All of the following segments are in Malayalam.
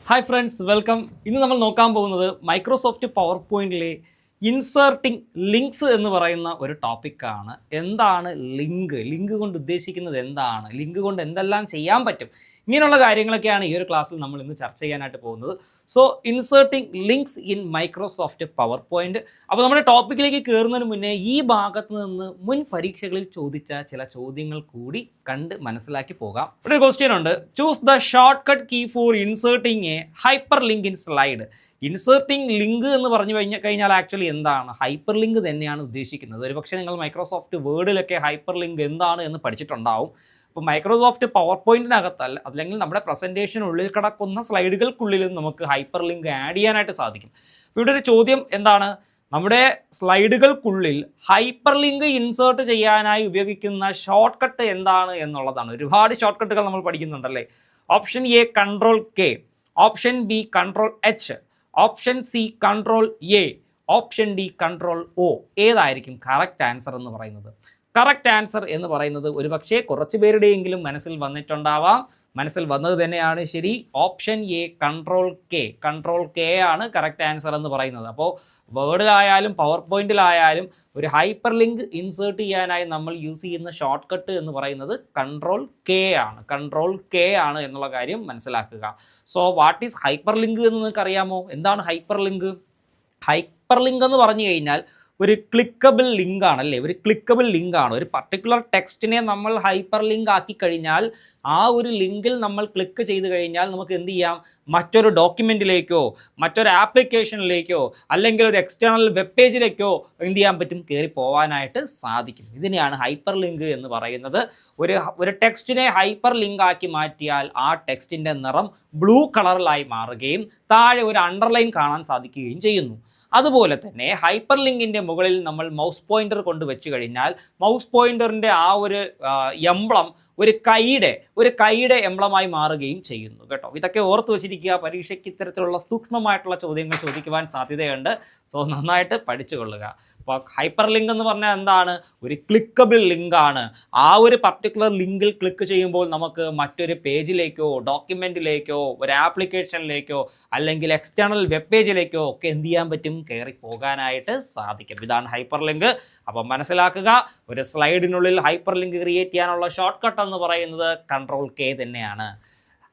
Hi friends, welcome. ഇന്ന് നമ്മൾ നോക്കാൻ പോകുന്നത് മൈക്രോസോഫ്റ്റ് പവർ പോയിന്റിലെ ഇൻസേർട്ടിംഗ് ലിങ്ക്സ് എന്ന് പറയുന്ന ഒരു ടോപ്പിക്കാണ്. എന്താണ് ലിങ്ക് കൊണ്ട് ഉദ്ദേശിക്കുന്നത്, എന്താണ് ലിങ്ക് കൊണ്ട് എന്തെല്ലാം ചെയ്യാൻ പറ്റും, ഇങ്ങനെയുള്ള കാര്യങ്ങളൊക്കെയാണ് ഈ ഒരു ക്ലാസ്സിൽ നമ്മൾ ഇന്ന് ചർച്ച ചെയ്യാനായിട്ട് പോകുന്നത്. So inserting links in Microsoft power point. അപ്പോൾ നമ്മുടെ ടോപ്പിക്കിലേക്ക് കയറുന്നതിന് മുന്നേ ഈ ഭാഗത്ത് നിന്ന് മുൻ പരീക്ഷകളിൽ ചോദിച്ച ചില ചോദ്യങ്ങൾ കൂടി കണ്ട് മനസ്സിലാക്കി പോകാം. ഇവിടെ ഒരു ക്വസ്റ്റ്യൻ ഉണ്ട്. Choose the shortcut key for inserting a hyperlink in slide. Inserting link എന്ന് പറഞ്ഞു കഴിഞ്ഞാൽ ആക്ച്വലി എന്താണ്? ഹൈപ്പർ ലിങ്ക് തന്നെയാണ് ഉദ്ദേശിക്കുന്നത്. ഒരു പക്ഷേ നിങ്ങൾ മൈക്രോസോഫ്റ്റ് വേർഡിലൊക്കെ ഹൈപ്പർ ലിങ്ക് എന്താണ് എന്ന് പഠിച്ചിട്ടുണ്ടാവും. അപ്പോൾ മൈക്രോസോഫ്റ്റ് പവർ പോയിന്റിനകത്തല്ല, അല്ലെങ്കിൽ നമ്മുടെ പ്രസൻറ്റേഷനുള്ളിൽ കിടക്കുന്ന സ്ലൈഡുകൾക്കുള്ളിലും നമുക്ക് ഹൈപ്പർ ലിങ്ക് ആഡ് ചെയ്യാനായിട്ട് സാധിക്കും. അപ്പോൾ ഇവിടെ ഒരു ചോദ്യം എന്താണ്? നമ്മുടെ സ്ലൈഡുകൾക്കുള്ളിൽ ഹൈപ്പർ ലിങ്ക് ഇൻസേർട്ട് ചെയ്യാനായി ഉപയോഗിക്കുന്ന ഷോർട്ട് കട്ട് എന്താണ് എന്നുള്ളതാണ്. ഒരുപാട് ഷോർട്ട് കട്ടുകൾ നമ്മൾ പഠിക്കുന്നുണ്ടല്ലേ. Option A control K, option B control H, option C control A, option D control O. ഏതായിരിക്കും കറക്റ്റ് ആൻസർ എന്ന് പറയുന്നത്? കറക്റ്റ് ആൻസർ എന്ന് പറയുന്നത് ഒരുപക്ഷെ കുറച്ച് പേരുടെയെങ്കിലും മനസ്സിൽ വന്നിട്ടുണ്ടാവാം. മനസ്സിൽ വന്നത് തന്നെയാണ് ശരി. ഓപ്ഷൻ എ കൺട്രോൾ കെ ആണ് കറക്റ്റ് ആൻസർ എന്ന് പറയുന്നത്. അപ്പോൾ വേർഡിലായാലും പവർ പോയിന്റിലായാലും ഒരു ഹൈപ്പർ ലിങ്ക് ഇൻസേർട്ട് ചെയ്യാനായി നമ്മൾ യൂസ് ചെയ്യുന്ന ഷോർട്ട് കട്ട് എന്ന് പറയുന്നത് കൺട്രോൾ കെ ആണ് എന്നുള്ള കാര്യം മനസ്സിലാക്കുക. So what is hyper link എന്ന് നിങ്ങൾക്ക് അറിയാമോ? എന്താണ് ഹൈപ്പർ ലിങ്ക്? ഹൈപ്പർ ലിങ്ക് എന്ന് പറഞ്ഞു കഴിഞ്ഞാൽ ഒരു ക്ലിക്കബിൾ ലിങ്ക് ആണല്ലേ. ഒരു ക്ലിക്കബിൾ ലിങ്ക് ആണ്. ഒരു പർട്ടിക്കുലർ ടെക്സ്റ്റിനെ നമ്മൾ ഹൈപ്പർ ലിങ്ക് ആക്കി കഴിഞ്ഞാൽ ആ ഒരു ലിങ്കിൽ നമ്മൾ ക്ലിക്ക് ചെയ്ത് കഴിഞ്ഞാൽ നമുക്ക് എന്ത് ചെയ്യാം? മറ്റൊരു ഡോക്യുമെൻറ്റിലേക്കോ മറ്റൊരു ആപ്ലിക്കേഷനിലേക്കോ അല്ലെങ്കിൽ ഒരു എക്സ്റ്റേണൽ വെബ് പേജിലേക്കോ എന്ത് ചെയ്യാൻ പറ്റും? കയറി പോകാനായിട്ട് സാധിക്കും. ഇതിനെയാണ് ഹൈപ്പർ ലിങ്ക് എന്ന് പറയുന്നത്. ഒരു ടെക്സ്റ്റിനെ ഹൈപ്പർ ലിങ്ക് ആക്കി മാറ്റിയാൽ ആ ടെക്സ്റ്റിൻ്റെ നിറം ബ്ലൂ കളറിലായി മാറുകയും താഴെ ഒരു അണ്ടർലൈൻ കാണാൻ സാധിക്കുകയും ചെയ്യുന്നു. അതുപോലെ തന്നെ ഹൈപ്പർ ലിങ്കിൻ്റെ മുകളിൽ നമ്മൾ മൗസ് പോയിന്റർ കൊണ്ട് വെച്ച് കഴിഞ്ഞാൽ മൗസ് പോയിന്ററിൻ്റെ ആ ഒരു എംബ്ലം ഒരു കൈയുടെ എംബ്ലമായി മാറുകയും ചെയ്യുന്നു കേട്ടോ. ഇതൊക്കെ ഓർത്ത് വെച്ചിരിക്കുക. പരീക്ഷയ്ക്ക് ഇത്തരത്തിലുള്ള സൂക്ഷ്മമായിട്ടുള്ള ചോദ്യങ്ങൾ ചോദിക്കുവാൻ സാധ്യതയുണ്ട്. സോ നന്നായിട്ട് പഠിച്ചുകൊള്ളുക. അപ്പോൾ ഹൈപ്പർ ലിങ്ക് എന്ന് പറഞ്ഞാൽ എന്താണ്? ഒരു ക്ലിക്കബിൾ ലിങ്കാണ്. ആ ഒരു പർട്ടിക്കുലർ ലിങ്കിൽ ക്ലിക്ക് ചെയ്യുമ്പോൾ നമുക്ക് മറ്റൊരു പേജിലേക്കോ ഡോക്യുമെൻറ്റിലേക്കോ ഒരു ആപ്ലിക്കേഷനിലേക്കോ അല്ലെങ്കിൽ എക്സ്റ്റേണൽ വെബ് പേജിലേക്കോ ഒക്കെ എന്ത് ചെയ്യാൻ പറ്റും? കയറി പോകാനായിട്ട് സാധിക്കും. ഇതാണ് ഹൈപ്പർ ലിങ്ക്. അപ്പം മനസ്സിലാക്കുക, ഒരു സ്ലൈഡിനുള്ളിൽ ഹൈപ്പർ ലിങ്ക് ക്രിയേറ്റ് ചെയ്യാനുള്ള ഷോർട്ട് കട്ട് എന്ന് പറയുന്നത് കൺട്രോൾ കെ തന്നെയാണ്.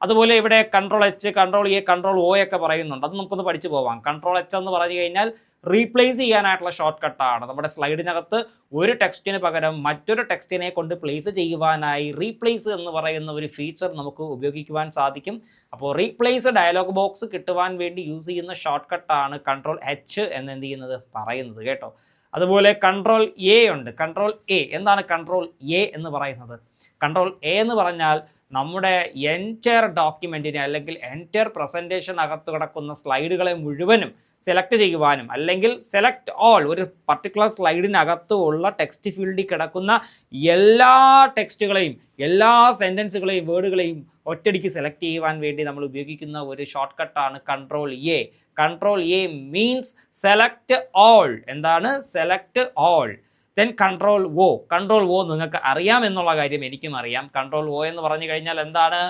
അതുപോലെ ഇവിടെ control H, control A, control O ഒക്കെ പറയുന്നുണ്ട്. അത് നമുക്കൊന്ന് പഠിച്ചു പോവാം. കൺട്രോൾ എച്ച് എന്ന് പറഞ്ഞു കഴിഞ്ഞാൽ റീപ്ലേസ് ചെയ്യാനായിട്ടുള്ള ഷോർട്ട് കട്ടാണ്. നമ്മുടെ സ്ലൈഡിനകത്ത് ഒരു ടെക്സ്റ്റിന് പകരം മറ്റൊരു ടെക്സ്റ്റിനെ കൊണ്ട് പ്ലേസ് ചെയ്യുവാനായി റീപ്ലേസ് എന്ന് പറയുന്ന ഒരു ഫീച്ചർ നമുക്ക് ഉപയോഗിക്കുവാൻ സാധിക്കും. അപ്പോൾ റീപ്ലേസ് ഡയലോഗ് ബോക്സ് കിട്ടുവാൻ വേണ്ടി യൂസ് ചെയ്യുന്ന ഷോർട്ട് കട്ടാണ് കൺട്രോൾ എച്ച് എന്ന് എന്ത് ചെയ്യുന്നത് പറയുന്നത് കേട്ടോ. അതുപോലെ കൺട്രോൾ എ ഉണ്ട്. കൺട്രോൾ എ എന്താണ്? കൺട്രോൾ എ എന്ന് പറയുന്നത്, കൺട്രോൾ എ എന്ന് പറഞ്ഞാൽ നമ്മുടെ എൻറ്റയർ ഡോക്യുമെൻറ്റിനെ അല്ലെങ്കിൽ എൻറ്റയർ പ്രസൻറ്റേഷൻ അകത്ത് കിടക്കുന്ന സ്ലൈഡുകളെ മുഴുവനും സെലക്ട് ചെയ്യുവാനും അല്ലെങ്കിൽ സെലക്ട് ഓൾ, ഒരു പർട്ടിക്കുലർ സ്ലൈഡിനകത്ത് ഉള്ള ടെക്സ്റ്റ് ഫീൽഡിൽ കിടക്കുന്ന എല്ലാ ടെക്സ്റ്റുകളെയും എല്ലാ സെൻറ്റൻസുകളെയും വേർഡുകളെയും ഒറ്റയടിക്ക് സെലക്ട് ചെയ്യുവാൻ വേണ്ടി നമ്മൾ ഉപയോഗിക്കുന്ന ഒരു ഷോർട്ട് കട്ടാണ് control A. Control A means select all. എന്താണ്? Select all. Then control O നിങ്ങൾക്ക് അറിയാം എന്നുള്ള കാര്യം എനിക്കും അറിയാം. കൺട്രോൾ ഒ എന്ന് പറഞ്ഞു കഴിഞ്ഞാൽ എന്താണ്?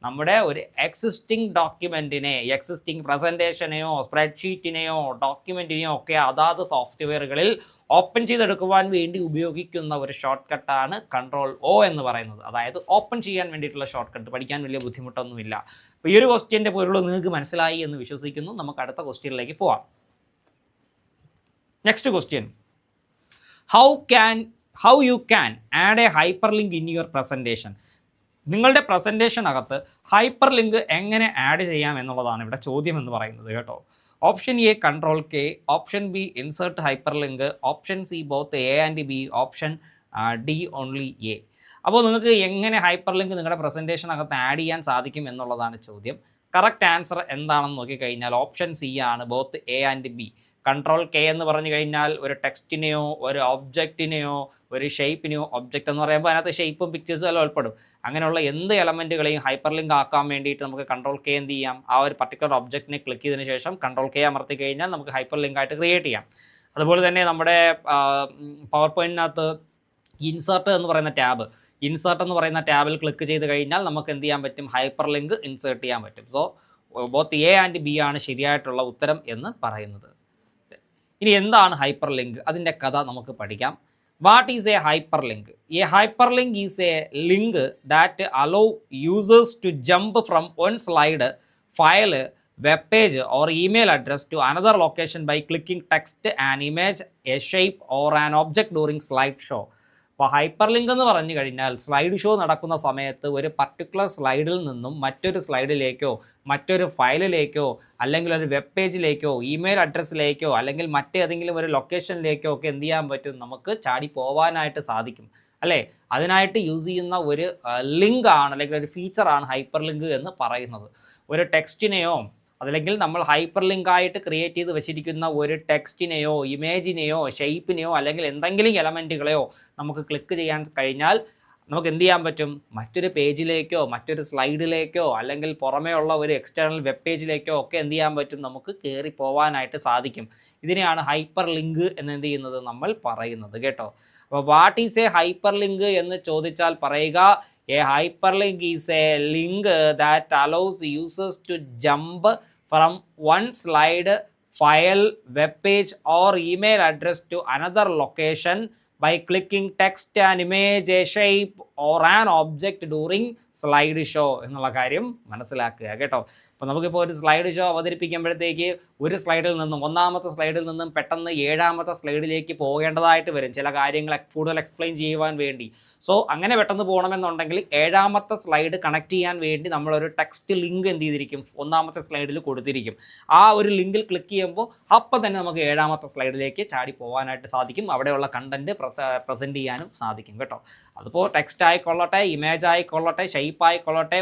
നമ്മുടെ ഒരു എക്സിസ്റ്റിംഗ് ഡോക്യുമെൻറ്റിനെ, എക്സിസ്റ്റിംഗ് പ്രസൻറ്റേഷനെയോ സ്പ്രെഡ്ഷീറ്റിനെയോ ഡോക്യുമെൻറ്റിനെയോ ഒക്കെ അതാത് സോഫ്റ്റ്വെയറുകളിൽ ഓപ്പൺ ചെയ്തെടുക്കുവാൻ വേണ്ടി ഉപയോഗിക്കുന്ന ഒരു ഷോർട്ട് കട്ടാണ് കൺട്രോൾ ഒ എന്ന് പറയുന്നത്. അതായത് ഓപ്പൺ ചെയ്യാൻ വേണ്ടിയിട്ടുള്ള ഷോർട്ട് കട്ട്. പഠിക്കാൻ വലിയ ബുദ്ധിമുട്ടൊന്നുമില്ല. അപ്പോൾ ഈ ഒരു ക്വസ്റ്റ്യൻ്റെ പൊരുൾ നിങ്ങൾക്ക് മനസ്സിലായി എന്ന് വിശ്വസിക്കുന്നു. നമുക്ക് അടുത്ത ക്വസ്റ്റ്യനിലേക്ക് പോവാം. Next question, how you can add a hyperlink in your presentation. നിങ്ങളുടെ പ്രസൻറ്റേഷനകത്ത് ഹൈപ്പർ ലിങ്ക് എങ്ങനെ ആഡ് ചെയ്യാം എന്നുള്ളതാണ് ഇവിടെ ചോദ്യം എന്ന് പറയുന്നത് കേട്ടോ. Option A control K, option B insert hyper link, option C both A and B, option D only A. അപ്പോൾ നിങ്ങൾക്ക് എങ്ങനെ ഹൈപ്പർ ലിങ്ക് നിങ്ങളുടെ പ്രസൻറ്റേഷനകത്ത് ആഡ് ചെയ്യാൻ സാധിക്കും എന്നുള്ളതാണ് ചോദ്യം. കറക്റ്റ് ആൻസർ എന്താണെന്ന് നോക്കിക്കഴിഞ്ഞാൽ ഓപ്ഷൻ സി ആണ്, both A and B. Control K എന്ന് പറഞ്ഞു കഴിഞ്ഞാൽ ഒരു ടെക്സ്റ്റിനെയോ ഒരു ഒബ്ജക്റ്റിനെയോ ഒരു ഷേപ്പിനെയോ, ഒബ്ജക്റ്റ് എന്ന് പറയുമ്പോൾ അതിനകത്ത് ഷേപ്പും പിക്ചേഴ്സും എല്ലാം ഉൾപ്പെടും. അങ്ങനെയുള്ള എന്ത് എലമെൻറ്റുകളെയും ഹൈപ്പർ ലിങ്ക് ആക്കാൻ വേണ്ടിയിട്ട് നമുക്ക് കൺട്രോൾ കെ എന്ത് ചെയ്യാം? ആ ഒരു പർട്ടിക്കുലർ ഒബ്ജക്റ്റിനെ ക്ലിക്ക് ചെയ്തതിന് ശേഷം കൺട്രോൾ കെ അമർത്തി കഴിഞ്ഞാൽ നമുക്ക് ഹൈപ്പർ ലിങ്ക് ആയിട്ട് ക്രിയേറ്റ് ചെയ്യാം. അതുപോലെ തന്നെ നമ്മുടെ പവർ പോയിന്റിനകത്ത് ഇൻസേർട്ട് എന്ന് പറയുന്ന ടാബിൽ ക്ലിക്ക് ചെയ്ത് കഴിഞ്ഞാൽ നമുക്ക് എന്ത് ചെയ്യാൻ പറ്റും? ഹൈപ്പർ ലിങ്ക് ഇൻസേർട്ട് ചെയ്യാൻ പറ്റും. So both A and B ആണ് ശരിയായിട്ടുള്ള ഉത്തരം എന്ന് പറയുന്നത്. ഇനി എന്താണ് ഹൈപ്പർ ലിങ്ക്? അതിൻ്റെ കഥ നമുക്ക് പഠിക്കാം. What is a hyperlink? A hyperlink is a link that allow users to jump from one slide, file, web page or email address to another location by clicking text, an image, a shape or an object during slide show. അപ്പോൾ ഹൈപ്പർ ലിങ്ക് എന്ന് പറഞ്ഞു കഴിഞ്ഞാൽ സ്ലൈഡ് ഷോ നടക്കുന്ന സമയത്ത് ഒരു പർട്ടിക്കുലർ സ്ലൈഡിൽ നിന്നും മറ്റൊരു സ്ലൈഡിലേക്കോ മറ്റൊരു ഫയലിലേക്കോ അല്ലെങ്കിൽ ഒരു വെബ് പേജിലേക്കോ ഇമെയിൽ അഡ്രസ്സിലേക്കോ അല്ലെങ്കിൽ മറ്റേതെങ്കിലും ഒരു ലൊക്കേഷനിലേക്കോ ഒക്കെ എന്ത് ചെയ്യാൻ പറ്റും, നമുക്ക് ചാടി പോകാനായിട്ട് സാധിക്കും അല്ലേ. അതിനായിട്ട് യൂസ് ചെയ്യുന്ന ഒരു ലിങ്ക് ആണ് അല്ലെങ്കിൽ ഒരു ഫീച്ചറാണ് ഹൈപ്പർ ലിങ്ക് എന്ന് പറയുന്നത്. ഒരു ടെക്സ്റ്റിനെയോ അതല്ലെങ്കിൽ നമ്മൾ ഹൈപ്പർ ലിങ്ക് ആയിട്ട് ക്രിയേറ്റ് ചെയ്ത് വെച്ചിരിക്കുന്ന ഒരു ടെക്സ്റ്റിനെയോ ഇമേജിനെയോ ഷേപ്പിനെയോ അല്ലെങ്കിൽ എന്തെങ്കിലും എലമെൻറ്റുകളെയോ നമുക്ക് ക്ലിക്ക് ചെയ്യാൻ കഴിഞ്ഞാൽ നമുക്ക് എന്ത് ചെയ്യാൻ പറ്റും, മറ്റൊരു പേജിലേക്കോ മറ്റൊരു സ്ലൈഡിലേക്കോ അല്ലെങ്കിൽ പുറമേ ഉള്ള ഒരു എക്സ്റ്റേണൽ വെബ് പേജിലേക്കോ ഒക്കെ എന്ത് ചെയ്യാൻ പറ്റും, നമുക്ക് കയറി പോകാനായിട്ട് സാധിക്കും. ഇതിനെയാണ് ഹൈപ്പർ ലിങ്ക് എന്ന് എന്ത് ചെയ്യുന്നത് നമ്മൾ പറയുന്നത് കേട്ടോ. അപ്പോൾ what is a hyperlink എന്ന് ചോദിച്ചാൽ പറയുക, a hyperlink is a link that allows users to jump from one slide, file, web page or email address to another location by clicking text, an image, a shape or an object during slide show എന്നുള്ള കാര്യം മനസ്സിലാക്കുക കേട്ടോ. അപ്പോൾ നമുക്കിപ്പോൾ ഒരു സ്ലൈഡ് ഷോ അവതരിപ്പിക്കുമ്പോഴത്തേക്ക് ഒരു സ്ലൈഡിൽ നിന്നും ഒന്നാമത്തെ സ്ലൈഡിൽ നിന്നും പെട്ടെന്ന് ഏഴാമത്തെ സ്ലൈഡിലേക്ക് പോകേണ്ടതായിട്ട് വരും ചില കാര്യങ്ങൾ കൂടുതൽ എക്സ്പ്ലെയിൻ ചെയ്യുവാൻ വേണ്ടി. സോ അങ്ങനെ പെട്ടെന്ന് പോകണമെന്നുണ്ടെങ്കിൽ ഏഴാമത്തെ സ്ലൈഡ് കണക്ട് ചെയ്യാൻ വേണ്ടി നമ്മളൊരു ടെക്സ്റ്റ് ലിങ്ക് എന്ത് ചെയ്തിരിക്കും, ഒന്നാമത്തെ സ്ലൈഡിൽ കൊടുത്തിരിക്കും. ആ ഒരു ലിങ്കിൽ ക്ലിക്ക് ചെയ്യുമ്പോൾ അപ്പം തന്നെ നമുക്ക് ഏഴാമത്തെ സ്ലൈഡിലേക്ക് ചാടി പോകാനായിട്ട് സാധിക്കും. അവിടെയുള്ള കണ്ടൻറ്റ് പ്രസൻറ്റ് ചെയ്യാനും സാധിക്കും കേട്ടോ. അതിപ്പോൾ ടെക്സ്റ്റ് ആയിക്കൊള്ളട്ടെ, ഇമേജ് ആയിക്കൊള്ളട്ടെ, ഷേപ്പ് ആയിക്കൊള്ളട്ടെ,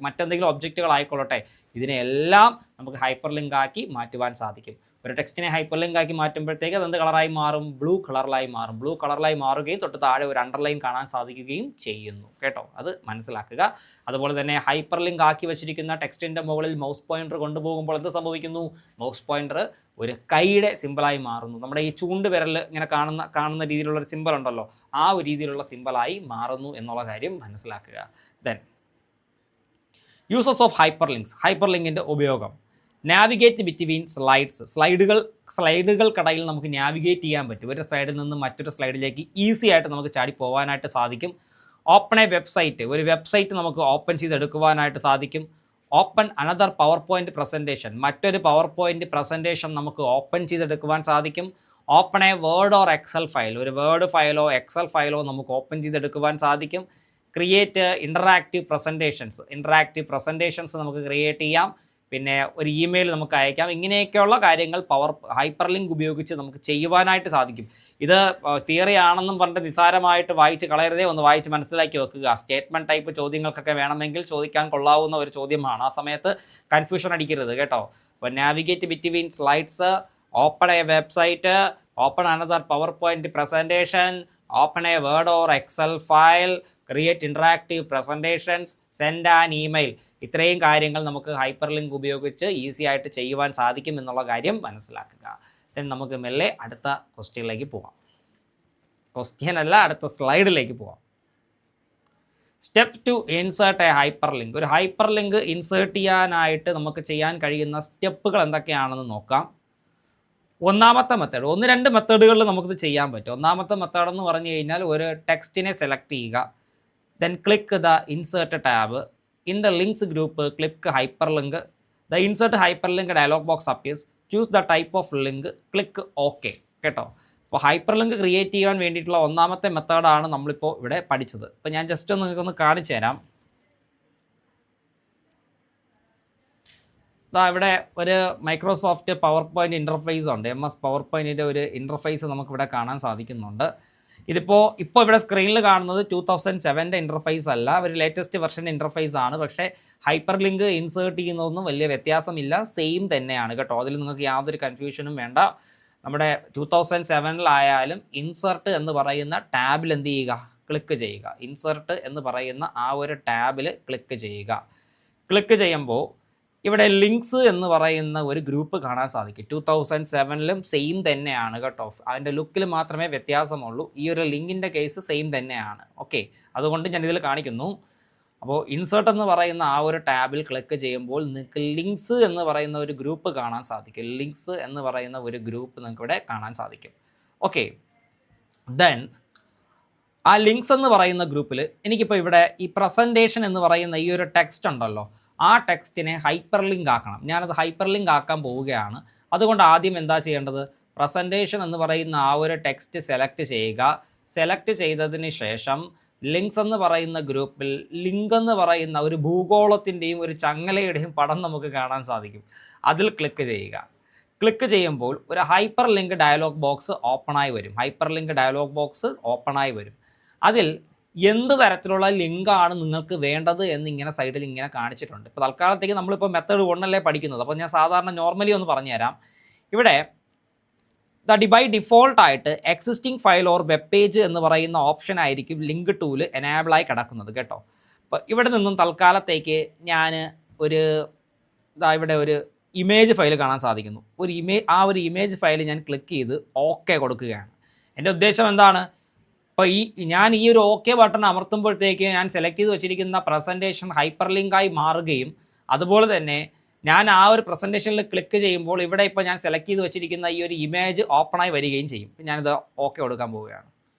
മറ്റെന്തെങ്കിലും ഒബ്ജക്റ്റുകളായിക്കൊള്ളട്ടെ, ഇതിനെല്ലാം നമുക്ക് ഹൈപ്പർ ലിങ്ക് ആക്കി മാറ്റുവാൻ സാധിക്കും. ഒരു ടെക്സ്റ്റിനെ ഹൈപ്പർ ലിങ്ക് ആക്കി മാറ്റുമ്പോഴത്തേക്ക് അതെന്ത് കളറായി മാറും, ബ്ലൂ കളറിലായി മാറും. ബ്ലൂ കളറിലായി മാറുകയും തൊട്ട് താഴെ ഒരു അണ്ടർലൈൻ കാണാൻ സാധിക്കുകയും ചെയ്യുന്നു കേട്ടോ. അത് മനസ്സിലാക്കുക. അതുപോലെ തന്നെ ഹൈപ്പർ ലിങ്ക് ആക്കി വെച്ചിരിക്കുന്ന ടെക്സ്റ്റിൻ്റെ മുകളിൽ മൗസ് പോയിന്റർ കൊണ്ടുപോകുമ്പോൾ എന്ത് സംഭവിക്കുന്നു, മൗസ് പോയിന്റർ ഒരു കൈയുടെ സിമ്പിളായി മാറുന്നു. നമ്മുടെ ഈ ചൂണ്ട് വിരൽ ഇങ്ങനെ കാണുന്ന രീതിയിലുള്ളൊരു സിമ്പിൾ ഉണ്ടല്ലോ, ആ ഒരു രീതിയിലുള്ള സിമ്പിളായി മാറുന്നു എന്നുള്ള കാര്യം മനസ്സിലാക്കുക. ദെൻ യൂസസ് ഓഫ് ഹൈപ്പർ ലിങ്ക്സ്. ഹൈപ്പർ ലിങ്കിൻ്റെ ഉപയോഗം, നാവിഗേറ്റ് ബിറ്റ്വീൻ സ്ലൈഡ്സ്. സ്ലൈഡുകൾക്കിടയിൽ നമുക്ക് നാവിഗേറ്റ് ചെയ്യാൻ പറ്റും. ഒരു സ്ലൈഡിൽ നിന്ന് മറ്റൊരു സ്ലൈഡിലേക്ക് ഈസി ആയിട്ട് നമുക്ക് ചാടി പോകാനായിട്ട് സാധിക്കും. Open a website. ഒരു വെബ്സൈറ്റ് നമുക്ക് ഓപ്പൺ ചെയ്തെടുക്കുവാനായിട്ട് സാധിക്കും. Open another PowerPoint presentation. മറ്റൊരു പവർ പോയിൻ്റ് പ്രസൻറ്റേഷൻ നമുക്ക് ഓപ്പൺ ചെയ്തെടുക്കുവാൻ സാധിക്കും. Open a Word or Excel file. ഒരു വേർഡ് ഫയലോ എക്സൽ ഫയലോ നമുക്ക് ഓപ്പൺ ചെയ്തെടുക്കുവാൻ സാധിക്കും. ക്രിയേറ്റ് ഇൻറ്ററാക്റ്റീവ് പ്രസൻറ്റേഷൻസ് നമുക്ക് ക്രിയേറ്റ് ചെയ്യാം. പിന്നെ ഒരു ഇമെയിൽ നമുക്ക് അയക്കാം. ഇങ്ങനെയൊക്കെയുള്ള കാര്യങ്ങൾ ഹൈപ്പർ ലിങ്ക് ഉപയോഗിച്ച് നമുക്ക് ചെയ്യുവാനായിട്ട് സാധിക്കും. ഇത് തിയറി ആണെന്നും പറഞ്ഞിട്ട് നിസ്സാരമായിട്ട് വായിച്ച് കളയരുതേ, ഒന്ന് വായിച്ച് മനസ്സിലാക്കി വെക്കുക. സ്റ്റേറ്റ്മെൻറ്റ് ടൈപ്പ് ചോദ്യങ്ങൾക്കൊക്കെ വേണമെങ്കിൽ ചോദിക്കാൻ കൊള്ളാവുന്ന ഒരു ചോദ്യമാണ്. ആ സമയത്ത് കൺഫ്യൂഷൻ അടിക്കരുത് കേട്ടോ. അപ്പോൾ navigate between slides, open a website, open another PowerPoint presentation, open a Word or Excel file, create interactive presentations, send an email. ഇത്രയും കാര്യങ്ങൾ നമുക്ക് ഹൈപ്പർ ലിങ്ക് ഉപയോഗിച്ച് ഈസി ആയിട്ട് ചെയ്യുവാൻ സാധിക്കും എന്നുള്ള കാര്യം മനസ്സിലാക്കുക. ദെൻ നമുക്ക് മെല്ലെ അടുത്ത ക്വസ്റ്റ്യനിലേക്ക് പോകാം. അടുത്ത സ്ലൈഡിലേക്ക് പോകാം. Step to insert a hyperlink. ഒരു ഹൈപ്പർ ലിങ്ക് ഇൻസേർട്ട് ചെയ്യാനായിട്ട് നമുക്ക് ചെയ്യാൻ കഴിയുന്ന സ്റ്റെപ്പുകൾ എന്തൊക്കെയാണെന്ന് നോക്കാം. ഒന്നാമത്തെ മെത്തേഡ്, 1-2 മെത്തേഡുകളിൽ നമുക്കിത് ചെയ്യാൻ പറ്റും. ഒന്നാമത്തെ മെത്തേഡ് എന്ന് പറഞ്ഞു കഴിഞ്ഞാൽ ഒരു ടെക്സ്റ്റിനെ സെലക്ട് ചെയ്യുക. Then click the insert tab. In the links group click hyper link. The insert hyper link dialogue box appears. Choose the type of link, click okay കേട്ടോ. അപ്പോൾ ഹൈപ്പർ ലിങ്ക് ക്രിയേറ്റ് ചെയ്യാൻ വേണ്ടിയിട്ടുള്ള ഒന്നാമത്തെ മെത്തേഡാണ് നമ്മളിപ്പോൾ ഇവിടെ പഠിച്ചത്. അപ്പോൾ ഞാൻ ജസ്റ്റ് ഒന്ന് നിങ്ങൾക്കൊന്ന് കാണിച്ചു തരാം. ഇവിടെ ഒരു മൈക്രോസോഫ്റ്റ് പവർ പോയിൻ്റ് ഇൻ്റർഫേസ് ഉണ്ട്. MS പവർ പോയിൻറ്റിൻ്റെ ഒരു ഇൻ്റർഫേസ് നമുക്കിവിടെ കാണാൻ സാധിക്കുന്നുണ്ട്. ഇപ്പോൾ ഇവിടെ സ്ക്രീനിൽ കാണുന്നത് 2007 ഇൻ്റർഫേസ് അല്ല, ഒരു ലേറ്റസ്റ്റ് വെർഷൻ ഇൻ്റർഫേസ് ആണ്. പക്ഷേ ഹൈപ്പർ ലിങ്ക് ഇൻസേർട്ട് ചെയ്യുന്നതൊന്നും വലിയ വ്യത്യാസമില്ല, സെയിം തന്നെയാണ് കേട്ടോ. അതിൽ നിങ്ങൾക്ക് യാതൊരു കൺഫ്യൂഷനും വേണ്ട. നമ്മുടെ 2007 ഇൻസേർട്ട് എന്ന് പറയുന്ന ടാബിൽ എന്ത് ചെയ്യുക, ക്ലിക്ക് ചെയ്യുക. ഇൻസേർട്ട് എന്ന് പറയുന്ന ആ ഒരു ടാബിൽ ക്ലിക്ക് ചെയ്യുക. ക്ലിക്ക് ചെയ്യുമ്പോൾ ഇവിടെ ലിങ്ക്സ് എന്ന് പറയുന്ന ഒരു ഗ്രൂപ്പ് കാണാൻ സാധിക്കും. 2007 സെയിം തന്നെയാണ് കേട്ടോ. അതിൻ്റെ ലുക്കിൽ മാത്രമേ വ്യത്യാസമുള്ളൂ. ഈ ഒരു ലിങ്കിൻ്റെ കേസ് സെയിം തന്നെയാണ്. ഓക്കെ, അതുകൊണ്ട് ഞാനിതിൽ കാണിക്കുന്നു. അപ്പോൾ ഇൻസേർട്ട് എന്ന് പറയുന്ന ആ ഒരു ടാബിൽ ക്ലിക്ക് ചെയ്യുമ്പോൾ നിങ്ങൾക്ക് ലിങ്ക്സ് എന്ന് പറയുന്ന ഒരു ഗ്രൂപ്പ് കാണാൻ സാധിക്കും. ലിങ്ക്സ് എന്ന് പറയുന്ന ഒരു ഗ്രൂപ്പ് നിങ്ങൾക്ക് ഇവിടെ കാണാൻ സാധിക്കും. ഓക്കെ, ദെൻ ആ ലിങ്ക്സ് എന്ന് പറയുന്ന ഗ്രൂപ്പിൽ എനിക്കിപ്പോൾ ഇവിടെ ഈ പ്രസൻറ്റേഷൻ എന്ന് പറയുന്ന ഈ ഒരു ടെക്സ്റ്റ് ഉണ്ടല്ലോ, ആ ടെക്സ്റ്റിനെ ഹൈപ്പർ ലിങ്ക് ആക്കണം. ഞാനത് ഹൈപ്പർ ലിങ്ക് ആക്കാൻ പോവുകയാണ്. അതുകൊണ്ട് ആദ്യം എന്താ ചെയ്യേണ്ടത്, പ്രസൻറ്റേഷൻ എന്ന് പറയുന്ന ആ ഒരു ടെക്സ്റ്റ് സെലക്ട് ചെയ്യുക. സെലക്ട് ചെയ്തതിന് ശേഷം ലിങ്ക്സ് എന്ന് പറയുന്ന ഗ്രൂപ്പിൽ ലിങ്ക് എന്ന് പറയുന്ന ഒരു ഭൂഗോളത്തിൻ്റെയും ഒരു ചങ്ങലയുടെയും പടം നമുക്ക് കാണാൻ സാധിക്കും. അതിൽ ക്ലിക്ക് ചെയ്യുക. ക്ലിക്ക് ചെയ്യുമ്പോൾ ഒരു ഹൈപ്പർ ലിങ്ക് ഡയലോഗ് ബോക്സ് ഓപ്പണായി വരും. ഹൈപ്പർ ലിങ്ക് ഡയലോഗ് ബോക്സ് ഓപ്പണായി വരും. അതിൽ എന്ത് തരത്തിലുള്ള ലിങ്കാണ് നിങ്ങൾക്ക് വേണ്ടത് എന്നിങ്ങനെ സൈഡിൽ ഇങ്ങനെ കാണിച്ചിട്ടുണ്ട്. ഇപ്പോൾ തൽക്കാലത്തേക്ക് നമ്മളിപ്പോൾ മെത്തേഡ് 1 അല്ലേ പഠിക്കുന്നത്. അപ്പോൾ ഞാൻ സാധാരണ നോർമലി ഒന്ന് പറഞ്ഞുതരാം. ഇവിടെ ബൈ ഡിഫോൾട്ടായിട്ട് existing file or web page എന്ന് പറയുന്ന ഓപ്ഷൻ ആയിരിക്കും ലിങ്ക് ടൂല് എനേബിളായി കിടക്കുന്നത് കേട്ടോ. അപ്പോൾ ഇവിടെ നിന്നും തൽക്കാലത്തേക്ക് ഞാൻ ഇവിടെ ഒരു ഇമേജ് ഫയൽ കാണാൻ സാധിക്കുന്നു. ആ ഒരു ഇമേജ് ഫയൽ ഞാൻ ക്ലിക്ക് ചെയ്ത് ഓക്കെ കൊടുക്കുകയാണ്. എൻ്റെ ഉദ്ദേശം എന്താണ്, അപ്പോൾ ഞാൻ ഈ ഒരു ഓക്കെ ബട്ടൺ അമർത്തുമ്പോഴത്തേക്ക് ഞാൻ സെലക്ട് ചെയ്ത് വെച്ചിരിക്കുന്ന പ്രസൻറ്റേഷൻ ഹൈപ്പർ ലിങ്കായി മാറുകയും അതുപോലെ തന്നെ ഞാൻ ആ ഒരു പ്രസൻറ്റേഷനിൽ ക്ലിക്ക് ചെയ്യുമ്പോൾ ഇവിടെ ഇപ്പോൾ ഞാൻ സെലക്ട് ചെയ്ത് വെച്ചിരിക്കുന്ന ഈ ഒരു ഇമേജ് ഓപ്പണായി വരികയും ചെയ്യും. ഞാനിത് ഓക്കെ കൊടുക്കാൻ പോവുകയാണ്.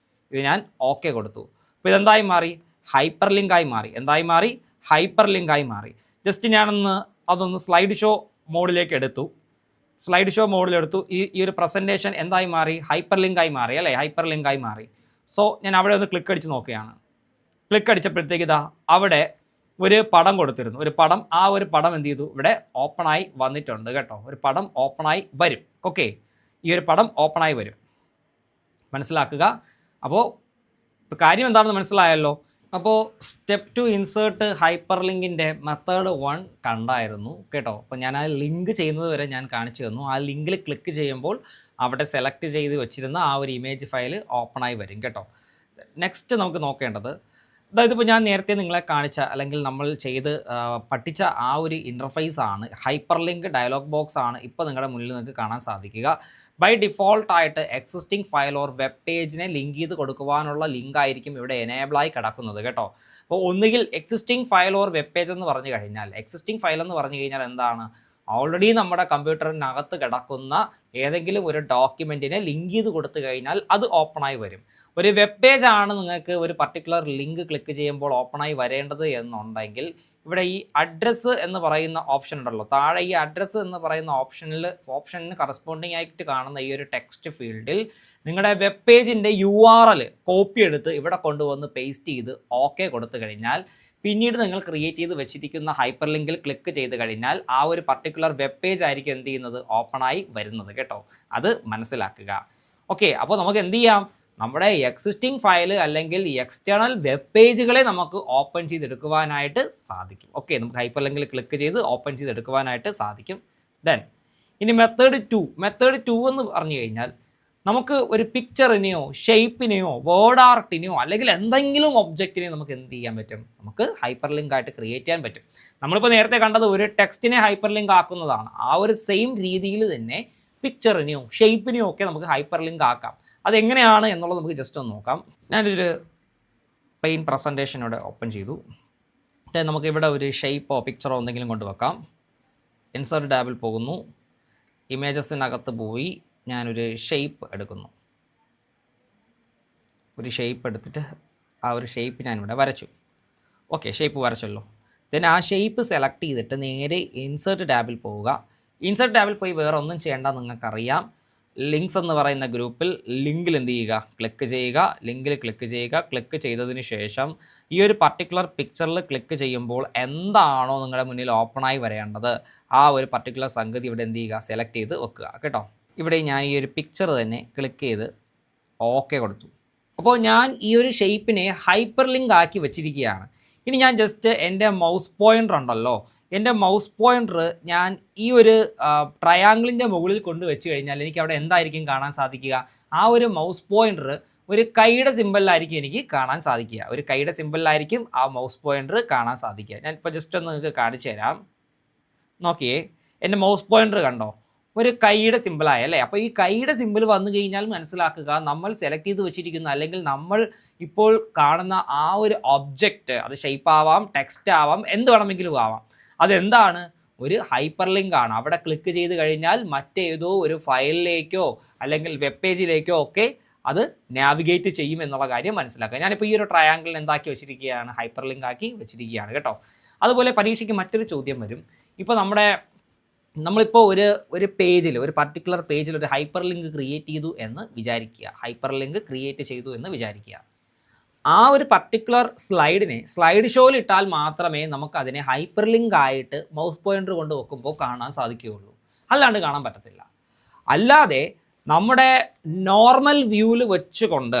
ഇത് ഞാൻ ഓക്കെ കൊടുത്തു. അപ്പോൾ ഇതെന്തായി മാറി, ഹൈപ്പർ ലിങ്കായി മാറി. എന്തായി മാറി, ഹൈപ്പർ ലിങ്കായി മാറി. ജസ്റ്റ് ഞാനൊന്ന് അതൊന്ന് സ്ലൈഡ് ഷോ മോഡിലേക്ക് എടുത്തു. സ്ലൈഡ് ഷോ മോഡിലെടുത്തു. ഈ ഒരു പ്രസൻറ്റേഷൻ എന്തായി മാറി, ഹൈപ്പർ ലിങ്കായി മാറി അല്ലേ, ഹൈപ്പർ ലിങ്കായി മാറി. സോ ഞാൻ അവിടെ ഒന്ന് ക്ലിക്ക് അടിച്ച് നോക്കുകയാണ്. ക്ലിക്ക് അടിച്ചപ്പോഴത്തേക്ക് ഇതാ അവിടെ ഒരു പടം കൊടുത്തിരുന്നു. ആ ഒരു പടം എന്ത് ചെയ്തു, ഇവിടെ ഓപ്പണായി വന്നിട്ടുണ്ട് കേട്ടോ. ഒരു പടം ഓപ്പണായി വരും. ഓക്കെ, ഈ ഒരു പടം ഓപ്പണായി വരും, മനസ്സിലാക്കുക. അപ്പോൾ കാര്യം എന്താണെന്ന് മനസ്സിലായല്ലോ. അപ്പോൾ സ്റ്റെപ്പ് 2 ഇൻസേർട്ട് ഹൈപ്പർ ലിങ്കിൻ്റെ മെത്തേഡ് 1 കണ്ടായിരുന്നു കേട്ടോ. അപ്പോൾ ഞാൻ ആ ലിങ്ക് ചെയ്യുന്നത് വരെ ഞാൻ കാണിച്ചു തന്നു. ആ ലിങ്കിൽ ക്ലിക്ക് ചെയ്യുമ്പോൾ അവിടെ സെലക്ട് ചെയ്ത് വെച്ചിരുന്ന ആ ഒരു ഇമേജ് ഫയൽ ഓപ്പണായി വരും കേട്ടോ. നെക്സ്റ്റ് നമുക്ക് നോക്കേണ്ടത്, അതായത് ഇപ്പോൾ ഞാൻ നേരത്തെ നിങ്ങളെ കാണിച്ച അല്ലെങ്കിൽ നമ്മൾ പഠിച്ച ആ ഒരു ഇൻ്റർഫേസ് ആണ്, ഹൈപ്പർ ലിങ്ക് ഡയലോഗ് ബോക്സ് ആണ് ഇപ്പോൾ നിങ്ങളുടെ മുന്നിൽ നിങ്ങൾക്ക് കാണാൻ സാധിക്കുക. ബൈ ഡിഫോൾട്ടായിട്ട് എക്സിസ്റ്റിംഗ് ഫയൽ ഓർ വെബ് പേജിനെ ലിങ്ക് ചെയ്ത് കൊടുക്കുവാനുള്ള ലിങ്ക് ആയിരിക്കും ഇവിടെ എനേബിളായി കിടക്കുന്നത് കേട്ടോ. അപ്പോൾ ഒന്നുകിൽ existing file or web page എന്ന് പറഞ്ഞു കഴിഞ്ഞാൽ, എക്സിസ്റ്റിംഗ് ഫയൽ എന്ന് പറഞ്ഞു കഴിഞ്ഞാൽ എന്താണ്, ഓൾറെഡി നമ്മുടെ കമ്പ്യൂട്ടറിനകത്ത് കിടക്കുന്ന ഏതെങ്കിലും ഒരു ഡോക്യുമെൻറ്റിനെ ലിങ്ക് ചെയ്ത് കൊടുത്തു കഴിഞ്ഞാൽ അത് ഓപ്പണായി വരും. ഒരു വെബ് പേജാണ് നിങ്ങൾക്ക് ഒരു പർട്ടിക്കുലർ ലിങ്ക് ക്ലിക്ക് ചെയ്യുമ്പോൾ ഓപ്പണായി വരേണ്ടത് എന്നുണ്ടെങ്കിൽ ഇവിടെ ഈ അഡ്രസ്സ് എന്ന് പറയുന്ന ഓപ്ഷൻ ഉണ്ടല്ലോ, താഴെ ഈ അഡ്രസ്സ് എന്ന് പറയുന്ന ഓപ്ഷനിന് കറസ്പോണ്ടിങ് ആയിട്ട് കാണുന്ന ഈ ഒരു ടെക്സ്റ്റ് ഫീൽഡിൽ നിങ്ങളുടെ വെബ് പേജിൻ്റെ URL കോപ്പി എടുത്ത് ഇവിടെ കൊണ്ടുവന്ന് പേസ്റ്റ് ചെയ്ത് ഓക്കെ കൊടുത്തു കഴിഞ്ഞാൽ പിന്നീട് നിങ്ങൾ ക്രിയേറ്റ് ചെയ്ത് വെച്ചിരിക്കുന്ന ഹൈപ്പർ ലിങ്കിൽ ക്ലിക്ക് ചെയ്ത് കഴിഞ്ഞാൽ ആ ഒരു പർട്ടിക്കുലർ വെബ് പേജ് ആയിരിക്കും എന്ത് ചെയ്യുന്നത്, ഓപ്പണായി വരുന്നത് കേട്ടോ. അത് മനസ്സിലാക്കുക. ഓക്കെ, അപ്പോൾ നമുക്ക് എന്ത് ചെയ്യാം, നമ്മുടെ എക്സിസ്റ്റിംഗ് ഫയൽ അല്ലെങ്കിൽ എക്സ്റ്റേണൽ വെബ് പേജുകളെ നമുക്ക് ഓപ്പൺ ചെയ്തെടുക്കുവാനായിട്ട് സാധിക്കും. ഓക്കെ, നമുക്ക് ഹൈപ്പർ ലിങ്കിൽ ക്ലിക്ക് ചെയ്ത് ഓപ്പൺ ചെയ്തെടുക്കുവാനായിട്ട് സാധിക്കും. ദെൻ ഇനി മെത്തേഡ് 2 എന്ന് പറഞ്ഞു കഴിഞ്ഞാൽ നമുക്ക് ഒരു പിക്ചറിനെയോ ഷേപ്പിനെയോ വേർഡ് ആർട്ടിനെയോ അല്ലെങ്കിൽ എന്തെങ്കിലും ഒബ്ജക്റ്റിനെയോ നമുക്ക് എന്ത് ചെയ്യാൻ പറ്റും, നമുക്ക് ഹൈപ്പർ ലിങ്ക് ആയിട്ട് ക്രിയേറ്റ് ചെയ്യാൻ പറ്റും. നമ്മളിപ്പോൾ നേരത്തെ കണ്ടത് ഒരു ടെക്സ്റ്റിനെ ഹൈപ്പർ ലിങ്ക് ആക്കുന്നതാണ്. ആ ഒരു സെയിം രീതിയിൽ തന്നെ പിക്ചറിനെയോ ഷേപ്പിനെയോ ഒക്കെ നമുക്ക് ഹൈപ്പർ ലിങ്ക് ആക്കാം. അതെങ്ങനെയാണ് എന്നുള്ളത് നമുക്ക് ജസ്റ്റ് ഒന്ന് നോക്കാം. ഞാനൊരു പെയിൻ പ്രസൻറ്റേഷനോടെ ഓപ്പൺ ചെയ്തു. നമുക്ക് ഇവിടെ ഒരു ഷേപ്പോ പിക്ചറോ എന്തെങ്കിലും കൊണ്ടുവെക്കാം. ഇൻസേർട്ട് ടാബിൽ പോകുന്നു, ഇമേജസിനകത്ത് പോയി ഞാനൊരു ഷേപ്പ് എടുക്കുന്നു. ഒരു ഷേപ്പ് എടുത്തിട്ട് ആ ഒരു ഷേപ്പ് ഞാനിവിടെ വരച്ചു. ഓക്കെ, ഷേപ്പ് വരച്ചല്ലോ. ദെൻ ആ ഷേപ്പ് സെലക്ട് ചെയ്തിട്ട് നേരെ ഇൻസേർട്ട് ടാബിൽ പോവുക. ഇൻസേർട്ട് ടാബിൽ പോയി വേറെ ഒന്നും ചെയ്യേണ്ട, നിങ്ങൾക്കറിയാം. ലിങ്ക്സ് എന്ന് പറയുന്ന ഗ്രൂപ്പിൽ ലിങ്കിൽ എന്ത് ചെയ്യുക, ക്ലിക്ക് ചെയ്യുക. ലിങ്കിൽ ക്ലിക്ക് ചെയ്യുക. ക്ലിക്ക് ചെയ്തതിന് ശേഷം ഈ ഒരു പർട്ടിക്കുലർ പിക്ചറിൽ ക്ലിക്ക് ചെയ്യുമ്പോൾ എന്താണോ നിങ്ങളുടെ മുന്നിൽ ഓപ്പണായി വരേണ്ടത് ആ ഒരു പർട്ടിക്കുലർ സംഗതി ഇവിടെ എന്ത് ചെയ്യുക, സെലക്ട് ചെയ്ത് വെക്കുക കേട്ടോ. ഇവിടെ ഞാൻ ഈ ഒരു പിക്ചർ തന്നെ ക്ലിക്ക് ചെയ്ത് ഓക്കെ കൊടുത്തു. അപ്പോൾ ഞാൻ ഈ ഒരു ഷേപ്പിനെ ഹൈപ്പർ ലിങ്ക് ആക്കി വെച്ചിരിക്കുകയാണ്. ഇനി ഞാൻ ജസ്റ്റ് എൻ്റെ മൗസ് പോയിൻ്റർ ഉണ്ടല്ലോ, എൻ്റെ മൗസ് പോയിൻ്റർ ഞാൻ ഈ ഒരു ട്രയാങ്കിളിൻ്റെ മുകളിൽ കൊണ്ട് വെച്ച് കഴിഞ്ഞാൽ എനിക്ക് അവിടെ എന്തായിരിക്കും കാണാൻ സാധിക്കുക, ആ ഒരു മൗസ് പോയിൻ്റർ ഒരു കൈയുടെ സിമ്പലിലായിരിക്കും എനിക്ക് കാണാൻ സാധിക്കുക. ഒരു കൈയുടെ സിമ്പലിലായിരിക്കും ആ മൗസ് പോയിൻ്റർ കാണാൻ സാധിക്കുക. ഞാൻ ഇപ്പോൾ ജസ്റ്റ് ഒന്ന് നിങ്ങൾക്ക് കാണിച്ചു തരാം. നോക്കിയേ, എൻ്റെ മൗസ് പോയിൻ്റർ കണ്ടോ, ഒരു കൈയുടെ സിമ്പിളായി അല്ലേ. അപ്പോൾ ഈ കൈയുടെ സിമ്പിൾ വന്നു കഴിഞ്ഞാൽ മനസ്സിലാക്കുക നമ്മൾ സെലക്ട് ചെയ്ത് വെച്ചിരിക്കുന്ന അല്ലെങ്കിൽ നമ്മൾ ഇപ്പോൾ കാണുന്ന ആ ഒരു ഒബ്ജക്റ്റ്, അത് ഷേപ്പ് ആവാം, ടെക്സ്റ്റ് ആവാം, എന്ത് വേണമെങ്കിലും ആവാം, അതെന്താണ്, ഒരു ഹൈപ്പർ ലിങ്ക് ആണ്. അവിടെ ക്ലിക്ക് ചെയ്ത് കഴിഞ്ഞാൽ മറ്റേതോ ഒരു ഫയലിലേക്കോ അല്ലെങ്കിൽ വെബ് പേജിലേക്കോ ഒക്കെ അത് നാവിഗേറ്റ് ചെയ്യും എന്നുള്ള കാര്യം മനസ്സിലാക്കുക. ഞാനിപ്പോൾ ഈ ഒരു ട്രയാങ്കിൾ എന്താക്കി വെച്ചിരിക്കുകയാണ്, ഹൈപ്പർ ലിങ്ക് ആക്കി വെച്ചിരിക്കുകയാണ് കേട്ടോ. അതുപോലെ പരീക്ഷയ്ക്ക് മറ്റൊരു ചോദ്യം വരും. ഇപ്പോൾ നമ്മളിപ്പോൾ ഒരു പേജിൽ, ഒരു പർട്ടിക്കുലർ പേജിൽ ഒരു ഹൈപ്പർ ലിങ്ക് ക്രിയേറ്റ് ചെയ്തു എന്ന് വിചാരിക്കുക. ഹൈപ്പർ ലിങ്ക് ക്രിയേറ്റ് ചെയ്തു എന്ന് വിചാരിക്കുക. ആ ഒരു പർട്ടിക്കുലർ സ്ലൈഡിനെ സ്ലൈഡ് ഷോയിൽ ഇട്ടാൽ മാത്രമേ നമുക്കതിനെ ഹൈപ്പർ ലിങ്ക് ആയിട്ട് മൗസ് പോയിൻ്റർ കൊണ്ട് വെക്കുമ്പോൾ കാണാൻ സാധിക്കുകയുള്ളൂ. അല്ലാണ്ട് കാണാൻ പറ്റത്തില്ല. അല്ലാതെ നമ്മുടെ നോർമൽ വ്യൂവിൽ വെച്ചുകൊണ്ട്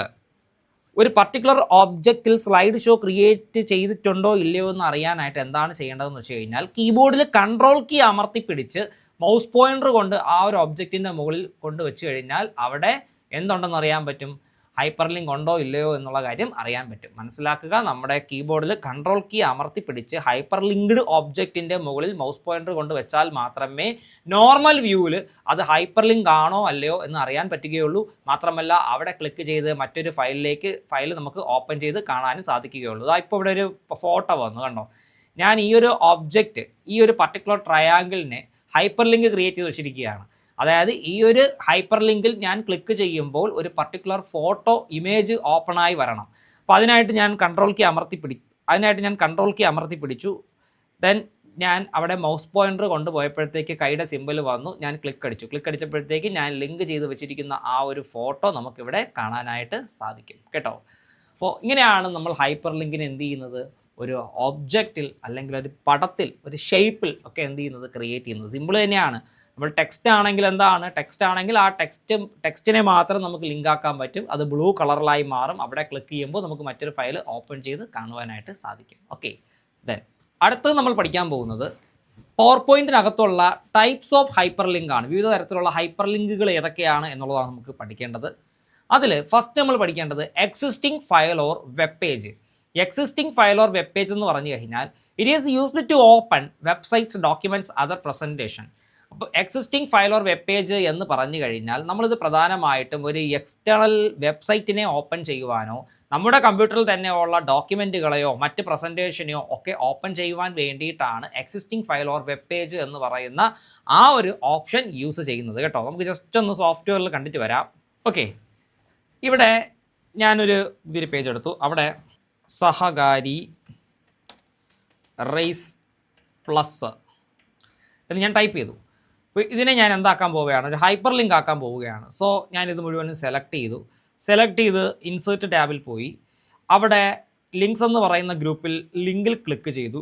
ഒരു പർട്ടിക്കുലർ ഒബ്ജക്റ്റിൽ സ്ലൈഡ് ഷോ ക്രിയേറ്റ് ചെയ്തിട്ടുണ്ടോ ഇല്ലയോ എന്ന് അറിയാനായിട്ട് എന്താണ് ചെയ്യേണ്ടതെന്ന് വെച്ച് കഴിഞ്ഞാൽ കീബോർഡിൽ കൺട്രോൾ കീ അമർത്തി പിടിച്ച് മൗസ് പോയിൻ്റർ കൊണ്ട് ആ ഒരു ഒബ്ജക്റ്റിൻ്റെ മുകളിൽ കൊണ്ട് വെച്ച് കഴിഞ്ഞാൽ അവിടെ എന്തുണ്ടെന്ന് അറിയാൻ പറ്റും, ഹൈപ്പർ ലിങ്ക് ഉണ്ടോ ഇല്ലയോ എന്നുള്ള കാര്യം അറിയാൻ പറ്റും. മനസ്സിലാക്കുക, നമ്മുടെ കീബോർഡിൽ കൺട്രോൾ കീ അമർത്തി പിടിച്ച് ഹൈപ്പർ ലിങ്ക്ഡ് ഒബ്ജക്റ്റിൻ്റെ മുകളിൽ മൗസ് പോയിൻ്റർ കൊണ്ട് വെച്ചാൽ മാത്രമേ നോർമൽ വ്യൂവിൽ അത് ഹൈപ്പർ ലിങ്ക് ആണോ അല്ലയോ എന്ന് അറിയാൻ പറ്റുകയുള്ളൂ. മാത്രമല്ല അവിടെ ക്ലിക്ക് ചെയ്ത് മറ്റൊരു ഫയൽ നമുക്ക് ഓപ്പൺ ചെയ്ത് കാണാനും സാധിക്കുകയുള്ളൂ. ഇപ്പോൾ ഇവിടെ ഒരു ഫോട്ടോ വന്നു കണ്ടോ. ഞാൻ ഈ ഒരു ഒബ്ജക്റ്റ്, ഈ ഒരു പർട്ടിക്കുലർ ട്രയാങ്കിളിനെ ഹൈപ്പർ ലിങ്ക് ക്രിയേറ്റ് ചെയ്ത് വെച്ചിരിക്കുകയാണ്. അതായത് ഈ ഒരു ഹൈപ്പർ ലിങ്കിൽ ഞാൻ ക്ലിക്ക് ചെയ്യുമ്പോൾ ഒരു പർട്ടിക്കുലർ ഫോട്ടോ ഇമേജ് ഓപ്പണായി വരണം. അപ്പോൾ അതിനായിട്ട് ഞാൻ കൺട്രോൾ കീ അമർത്തി പിടിച്ചു. ദെൻ ഞാൻ അവിടെ മൗസ് പോയിൻ്റർ കൊണ്ടുപോയപ്പോഴത്തേക്ക് കൈയുടെ സിമ്പിൾ വന്നു. ഞാൻ ക്ലിക്ക് അടിച്ചപ്പോഴത്തേക്ക് ഞാൻ ലിങ്ക് ചെയ്ത് വെച്ചിരിക്കുന്ന ആ ഒരു ഫോട്ടോ നമുക്കിവിടെ കാണാനായിട്ട് സാധിക്കും കേട്ടോ. അപ്പോൾ ഇങ്ങനെയാണ് നമ്മൾ ഹൈപ്പർ ലിങ്കിന് എന്ത് ചെയ്യുന്നത്, ഒരു ഒബ്ജക്റ്റിൽ അല്ലെങ്കിൽ ഒരു പടത്തിൽ, ഒരു ഷേപ്പിൽ ഒക്കെ എന്ത് ചെയ്യുന്നത്, ക്രിയേറ്റ് ചെയ്യുന്നത്. സിമ്പിൾ തന്നെയാണ്. നമ്മൾ ടെക്സ്റ്റ് ആണെങ്കിൽ എന്താണ്, ടെക്സ്റ്റ് ആണെങ്കിൽ ആ ടെക്സ്റ്റിനെ മാത്രം നമുക്ക് ലിങ്ക് ആക്കാൻ പറ്റും. അത് ബ്ലൂ കളറിലായി മാറും. അവിടെ ക്ലിക്ക് ചെയ്യുമ്പോൾ നമുക്ക് മറ്റൊരു ഫയൽ ഓപ്പൺ ചെയ്ത് കാണുവാനായിട്ട് സാധിക്കും. ഓക്കെ, ദെൻ അടുത്തത് നമ്മൾ പഠിക്കാൻ പോകുന്നത് പവർ പോയിൻറ്റിനകത്തുള്ള ടൈപ്സ് ഓഫ് ഹൈപ്പർ ലിങ്ക് ആണ്. വിവിധ തരത്തിലുള്ള ഹൈപ്പർ ലിങ്കുകൾ ഏതൊക്കെയാണ് എന്നുള്ളതാണ് നമുക്ക് പഠിക്കേണ്ടത്. അതിൽ ഫസ്റ്റ് നമ്മൾ പഠിക്കേണ്ടത് existing file or web page. Existing file or web page എന്ന് പറഞ്ഞു കഴിഞ്ഞാൽ it is used to open websites, documents, other presentation. അപ്പോൾ existing file or web page എന്ന് പറഞ്ഞു കഴിഞ്ഞാൽ നമ്മളിത് പ്രധാനമായിട്ടും ഒരു എക്സ്റ്റേണൽ വെബ്സൈറ്റിനെ ഓപ്പൺ ചെയ്യുവാനോ നമ്മുടെ കമ്പ്യൂട്ടറിൽ തന്നെ ഉള്ള ഡോക്യുമെൻറ്റുകളെയോ മറ്റ് പ്രസൻറ്റേഷനെയോ ഒക്കെ ഓപ്പൺ ചെയ്യുവാൻ വേണ്ടിയിട്ടാണ് existing file or web page എന്ന് പറയുന്ന ആ ഒരു ഓപ്ഷൻ യൂസ് ചെയ്യുന്നത് കേട്ടോ. നമുക്ക് ജസ്റ്റ് ഒന്ന് സോഫ്റ്റ്വെയറിൽ കണ്ടിട്ട് വരാം. ഓക്കെ, ഇവിടെ ഞാനൊരു പേജ് എടുത്തു. അവിടെ സഹകാരി റേസ് പ്ലസ് എന്ന് ഞാൻ ടൈപ്പ് ചെയ്തു. അപ്പോൾ ഇതിനെ ഞാൻ എന്താക്കാൻ പോവുകയാണ്, ഒരു ഹൈപ്പർ ലിങ്ക് ആക്കാൻ പോവുകയാണ്. സോ ഞാനിത് മുഴുവനും സെലക്ട് ചെയ്ത് ഇൻസേർട്ട് ടാബിൽ പോയി അവിടെ ലിങ്ക്സ് എന്ന് പറയുന്ന ഗ്രൂപ്പിൽ ലിങ്കിൽ ക്ലിക്ക് ചെയ്തു.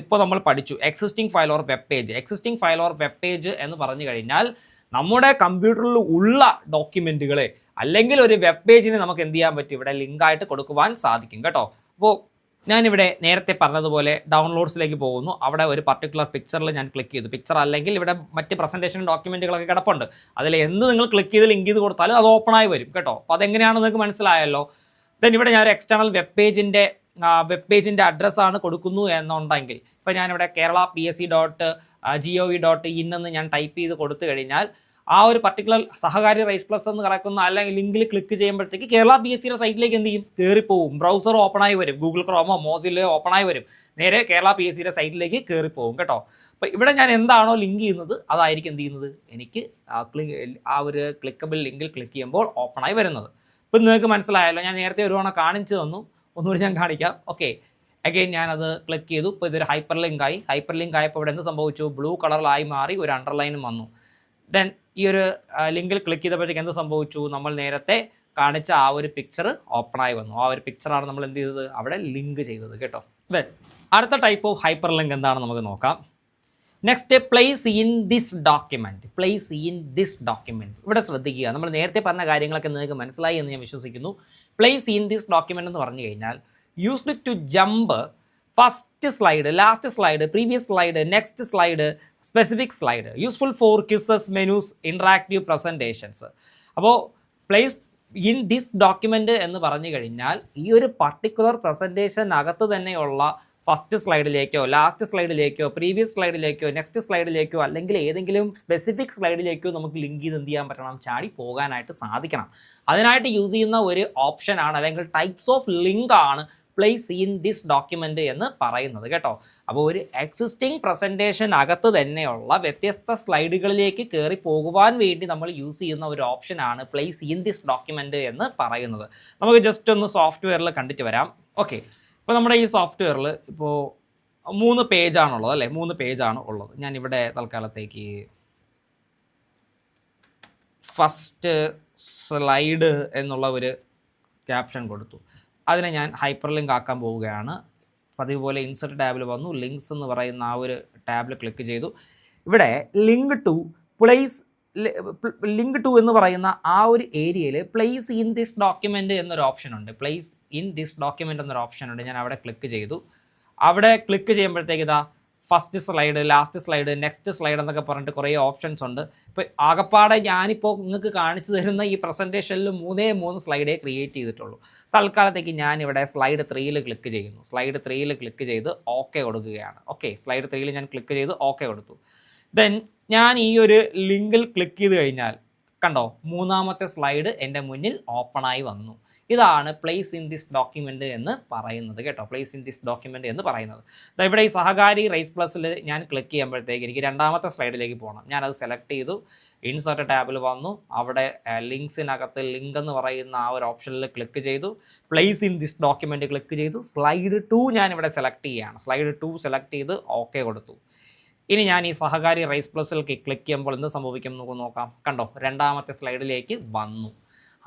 ഇപ്പോൾ നമ്മൾ പഠിച്ചു existing file or web page. Existing file or web page എന്ന് പറഞ്ഞു കഴിഞ്ഞാൽ നമ്മുടെ കമ്പ്യൂട്ടറിൽ ഉള്ള ഡോക്യുമെൻറ്റുകളെ അല്ലെങ്കിൽ ഒരു വെബ് പേജിനെ നമുക്ക് എന്ത് ചെയ്യാൻ പറ്റും, ഇവിടെ ലിങ്കായിട്ട് കൊടുക്കുവാൻ സാധിക്കും കേട്ടോ. അപ്പോൾ ഞാനിവിടെ നേരത്തെ പറഞ്ഞതുപോലെ ഡൗൺലോഡ്സിലേക്ക് പോകുന്നു. അവിടെ ഒരു പർട്ടിക്കുലർ പിക്ചറിൽ ഞാൻ ക്ലിക്ക് ചെയ്തു. പിക്ചർ അല്ലെങ്കിൽ ഇവിടെ മറ്റ് പ്രസൻറ്റേഷൻ ഡോക്യുമെൻറ്റുകളൊക്കെ കിടപ്പുണ്ട്. അതിൽ എന്ത് നിങ്ങൾ ക്ലിക്ക് ചെയ്ത് ലിങ്ക് ചെയ്ത് കൊടുത്താലും അത് ഓപ്പണായി വരും കേട്ടോ. അപ്പോൾ അതെങ്ങനെയാണെന്ന് നിങ്ങൾക്ക് മനസ്സിലായല്ലോ. ദെൻ ഇവിടെ ഞാൻ ഒരു എക്സ്റ്റേണൽ വെബ് പേജിൻ്റെ അഡ്രസ്സാണ് കൊടുക്കുന്നു എന്നുണ്ടെങ്കിൽ ഇപ്പോൾ ഞാനിവിടെ kerala.psc.gov.in എന്ന് ഞാൻ ടൈപ്പ് ചെയ്ത് കൊടുത്തു കഴിഞ്ഞാൽ ആ ഒരു പർട്ടിക്കുലർ സഹകാരി റൈസ് പ്ലസ് എന്ന് കിടക്കുന്ന അല്ലെങ്കിൽ ലിങ്കിൽ ക്ലിക്ക് ചെയ്യുമ്പോഴത്തേക്ക് കേരള PSCയുടെ സൈറ്റിലേക്ക് എന്ത് ചെയ്യും, കയറിപ്പോവും. ബ്രൗസർ ഓപ്പണായി വരും, ഗൂഗിൾ ക്രോമോ മോസിലോ ഓപ്പണായി വരും. നേരെ കേരള PSCയുടെ സൈറ്റിലേക്ക് കയറിപ്പോവും കേട്ടോ. അപ്പോൾ ഇവിടെ ഞാൻ എന്താണോ ലിങ്ക് ചെയ്യുന്നത് അതായിരിക്കും എന്ത് ചെയ്യുന്നത്, എനിക്ക് ആ ഒരു ക്ലിക്കബിൾ ലിങ്കിൽ ക്ലിക്ക് ചെയ്യുമ്പോൾ ഓപ്പണായി വരുന്നത്. ഇപ്പം നിങ്ങൾക്ക് മനസ്സിലായല്ലോ. ഞാൻ നേരത്തെ ഒരു തവണ കാണിച്ചു തന്നു, ഒന്നുകൂടി ഞാൻ കാണിക്കാം. ഓക്കെ, അഗെയിൻ ഞാനത് ക്ലിക്ക് ചെയ്തു. ഇപ്പോൾ ഇതൊരു ഹൈപ്പർ ലിങ്ക് ആയപ്പോൾ ഇവിടെ എന്ത് സംഭവിച്ചു, ബ്ലൂ കളറിലായി മാറി, ഒരു അണ്ടർലൈനും വന്നു. ദെൻ ഈ ഒരു ലിങ്കിൽ ക്ലിക്ക് ചെയ്തപ്പോഴത്തേക്ക് എന്ത് സംഭവിച്ചു, നമ്മൾ നേരത്തെ കാണിച്ച ആ ഒരു പിക്ചർ ഓപ്പണായി വന്നു. ആ ഒരു പിക്ചറാണ് നമ്മൾ എന്ത് ചെയ്തത്, അവിടെ ലിങ്ക് ചെയ്തത് കേട്ടോ. ദെൻ അടുത്ത ടൈപ്പ് ഓഫ് ഹൈപ്പർ ലിങ്ക് എന്താണെന്ന് നമുക്ക് നോക്കാം. Next, place in this document. ഇവിടെ ശ്രദ്ധിക്കുക, നമ്മൾ നേരത്തെ പറഞ്ഞ കാര്യങ്ങളൊക്കെ നിങ്ങൾക്ക് മനസ്സിലായി എന്ന് ഞാൻ വിശ്വസിക്കുന്നു. പ്ലേസ് ഇൻ ദിസ് ഡോക്യുമെൻറ്റ് എന്ന് പറഞ്ഞു കഴിഞ്ഞാൽ used to jump first slide, last slide, previous slide, next slide, specific slide. Useful for quizzes, menus, interactive presentations. അപ്പോൾ പ്ലേസ് ഇൻ ദിസ് ഡോക്യുമെൻ്റ് എന്ന് പറഞ്ഞു കഴിഞ്ഞാൽ ഈ ഒരു പർട്ടിക്കുലർ പ്രസൻറ്റേഷനകത്ത് തന്നെയുള്ള ഫസ്റ്റ് സ്ലൈഡിലേക്കോ ലാസ്റ്റ് സ്ലൈഡിലേക്കോ പ്രീവിയസ് സ്ലൈഡിലേക്കോ നെക്സ്റ്റ് സ്ലൈഡിലേക്കോ അല്ലെങ്കിൽ ഏതെങ്കിലും സ്പെസിഫിക് സ്ലൈഡിലേക്കോ നമുക്ക് ലിങ്ക് ചെയ്ത് എന്ത് ചെയ്യാൻ പറ്റണം, ചാടി പോകാനായിട്ട് സാധിക്കണം. അതിനായിട്ട് യൂസ് ചെയ്യുന്ന ഒരു ഓപ്ഷനാണ് അല്ലെങ്കിൽ ടൈപ്സ് ഓഫ് ലിങ്ക് ആണ് പ്ലേസ് ഇൻ ദിസ് ഡോക്യുമെൻ്റ് എന്ന് പറയുന്നത് കേട്ടോ. അപ്പോൾ ഒരു എക്സിസ്റ്റിംഗ് പ്രസൻറ്റേഷൻ അകത്ത് തന്നെയുള്ള വ്യത്യസ്ത സ്ലൈഡുകളിലേക്ക് കയറി പോകുവാൻ വേണ്ടി നമ്മൾ യൂസ് ചെയ്യുന്ന ഒരു ഓപ്ഷനാണ് പ്ലേസ് ഇൻ ദിസ് ഡോക്യുമെൻ്റ് എന്ന് പറയുന്നത്. നമുക്ക് ജസ്റ്റ് ഒന്ന് സോഫ്റ്റ്വെയറിൽ കണ്ടിട്ട് വരാം. ഓക്കെ, ഇപ്പോൾ നമ്മുടെ ഈ സോഫ്റ്റ്വെയറിൽ ഇപ്പോൾ 3 പേജാണുള്ളത് അല്ലേ, 3 പേജാണ് ഉള്ളത്. ഞാനിവിടെ തൽക്കാലത്തേക്ക് ഫസ്റ്റ് സ്ലൈഡ് എന്നുള്ള ഒരു ക്യാപ്ഷൻ കൊടുത്തു. അതിനെ ഞാൻ ഹൈപ്പർ ലിങ്ക് ആക്കാൻ പോവുകയാണ്. അതുപോലെ ഇൻസെർട്ട് ടാബിൽ വന്നു, ലിങ്ക്സ് എന്ന് പറയുന്ന ആ ഒരു ടാബിൽ ക്ലിക്ക് ചെയ്തു. ഇവിടെ ലിങ്ക് ടു എന്ന് പറയുന്ന ആ ഒരു ഏരിയയിൽ പ്ലേസ് ഇൻ ദിസ് ഡോക്യുമെൻ്റ് എന്നൊരു ഓപ്ഷൻ ഉണ്ട്. പ്ലേസ് ഇൻ ദിസ് ഡോക്യുമെൻ്റ് എന്നൊരു ഓപ്ഷൻ ഉണ്ട്. ഞാൻ അവിടെ ക്ലിക്ക് ചെയ്തു. അവിടെ ക്ലിക്ക് ചെയ്യുമ്പോഴത്തേക്ക് ഇതാ first slide, last slide, next slide എന്നൊക്കെ പറഞ്ഞിട്ട് കുറേ ഓപ്ഷൻസ് ഉണ്ട്. ഇപ്പോൾ ആകപ്പാടെ ഞാനിപ്പോൾ നിങ്ങൾക്ക് കാണിച്ചു തരുന്ന ഈ പ്രസൻറ്റേഷനിൽ 3 സ്ലൈഡേ ക്രിയേറ്റ് ചെയ്തിട്ടുള്ളൂ. തൽക്കാലത്തേക്ക് ഞാനിവിടെ സ്ലൈഡ് 3 ക്ലിക്ക് ചെയ്യുന്നു. സ്ലൈഡ് 3 ക്ലിക്ക് ചെയ്ത് ഓക്കെ കൊടുക്കുകയാണ്. ഓക്കെ, സ്ലൈഡ് 3 ഞാൻ ക്ലിക്ക് ചെയ്ത് ഓക്കെ കൊടുത്തു. ദെൻ ഞാൻ ഈ ഒരു ലിങ്കിൽ ക്ലിക്ക് ചെയ്ത് കഴിഞ്ഞാൽ കണ്ടോ, 3ാമത്തെ സ്ലൈഡ് എൻ്റെ മുന്നിൽ ഓപ്പണായി വന്നു. ഇതാണ് പ്ലേസ് ഇൻ ദിസ് ഡോക്യുമെൻ്റ് എന്ന് പറയുന്നത് കേട്ടോ. പ്ലേസ് ഇൻ ദിസ് ഡോക്യുമെൻ്റ് എന്ന് പറയുന്നത് ഇവിടെ ഈ സഹകാരി റൈസ് പ്ലസിൽ ഞാൻ ക്ലിക്ക് ചെയ്യുമ്പോഴത്തേക്ക് എനിക്ക് 2ാമത്തെ സ്ലൈഡിലേക്ക് പോകണം. ഞാനത് സെലക്ട് ചെയ്തു, ഇൻസെർട്ട് ടാബിൽ വന്നു, അവിടെ ലിങ്ക്സിനകത്ത് ലിങ്ക് എന്ന് പറയുന്ന ആ ഒരു ഓപ്ഷനിൽ ക്ലിക്ക് ചെയ്തു, place in this document click ചെയ്തു. സ്ലൈഡ് 2 ഞാനിവിടെ സെലക്ട് ചെയ്യുകയാണ്. സ്ലൈഡ് 2 സെലക്ട് ചെയ്ത് ഓക്കെ കൊടുത്തു. ഇനി ഞാൻ ഈ സഹകാരി റൈസ് പ്ലസിൽ ക്ലിക്ക് ചെയ്യുമ്പോൾ എന്ത് സംഭവിക്കും നമുക്ക് നോക്കാം. കണ്ടോ, 2ാമത്തെ സ്ലൈഡിലേക്ക് വന്നു.